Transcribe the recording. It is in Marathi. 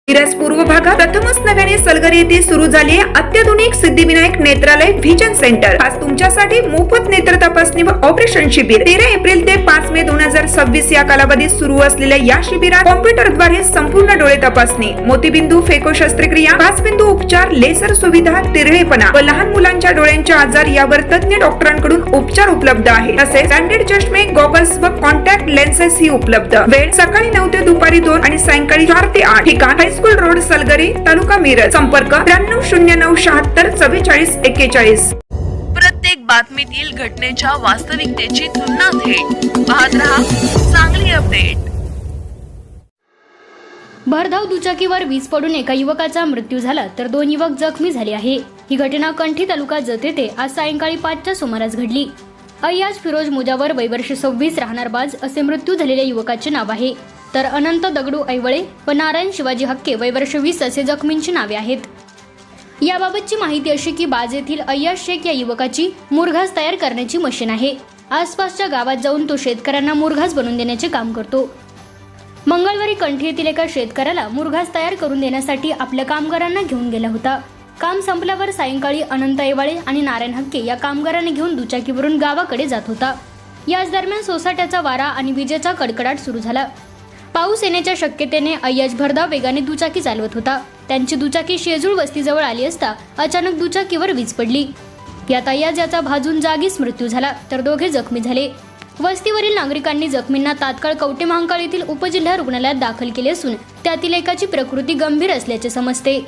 मिरज पूर्व भागात प्रथमच नव्याने सलगर येथे सुरू झाले अत्याधुनिक सिद्धिविनायक नेत्रालय व्हिजन सेंटर। आज तुमच्यासाठी मोफत नेत्र तपासणी व ऑपरेशन शिबिर 13 एप्रिल ते 5 मे 2026 या कालावधीत सुरू असलेल्या या शिबिरात कॉम्प्युटरद्वारे संपूर्ण डोळे तपासणी, मोतीबिंदू फेको शस्त्रक्रिया, 5 बिंदू उपचार, लेसर सुविधा, तिरळेपणा व लहान मुलांच्या डोळ्यांचे आजार यावर तज्ञ डॉक्टरांकडून उपचार उपलब्ध आहेत। तसेच ब्रँडेड चष्मे, गॉगल्स व कॉन्टॅक्ट लेन्सेस ही उपलब्ध। वेळ सकाळी 9 ते दुपारी 2 आणि सायंकाळी 4 ते 8। ठिकाण हायस्कूल रोड, सलगरी, तालुका मिरज। संपर्क 9309764441। प्रत्येक बातमीतील घटनेच्या वास्तविकतेची तुलना थेट पाहत रहा चांगली अपडेट। भरधाव दुचाकीवर वीज पडून एका युवकाचा मृत्यू झाला तर 2 युवक जखमी झाले आहे। ही घटना कंठी तालुका जत येथे आज सायंकाळी 5च्या सुमारास घडली। अय्याज फिरोज मुजावर वय वर्ष 26 राहणार बाज असे मृत्यू झालेल्या युवकाचे नाव आहे, तर अनंत दगडू ऐवळे व नारायण शिवाजी हक्के वय वर्ष 20 असे जखमींची नावे आहेत। याबाबतची माहिती अशी की बाज येथील अय्याज शेख या युवकाची मुरघास तयार करण्याची मशीन आहे। आसपासच्या गावात जाऊन तो शेतकऱ्यांना मुरघास बनवून देण्याचे काम करतो। मंगळवारी कंठी येथील एका शेतकऱ्याला मुरघास तयार करून देण्यासाठी आपल्या कामगारांना घेऊन गेला होता। काम संपल्यावर सायंकाळी अनंत ऐवळे आणि नारायण हक्के या कामगारांना घेऊन दुचाकीवरून गावाकडे जात होता। याच दरम्यान सोसाट्याचा वारा आणि विजेचा कडकडाट सुरू झाला। पाऊस येण्याच्या शक्यतेने अय्याज भरधाव वेगाने दुचाकी चालवत होता। त्यांची दुचाकी शेजूळ वस्तीजवळ आली असता अचानक दुचाकीवर वीज पडली। यात अय्याज याचा भाजून जागीच मृत्यू झाला तर दोघे जखमी झाले। वस्तीवरील नागरिकांनी जखमींना तात्काळ कवटे महांकाळ येथील उपजिल्हा रुग्णालयात दाखल केले असून त्यातील एकाची प्रकृती गंभीर असल्याचे समजते।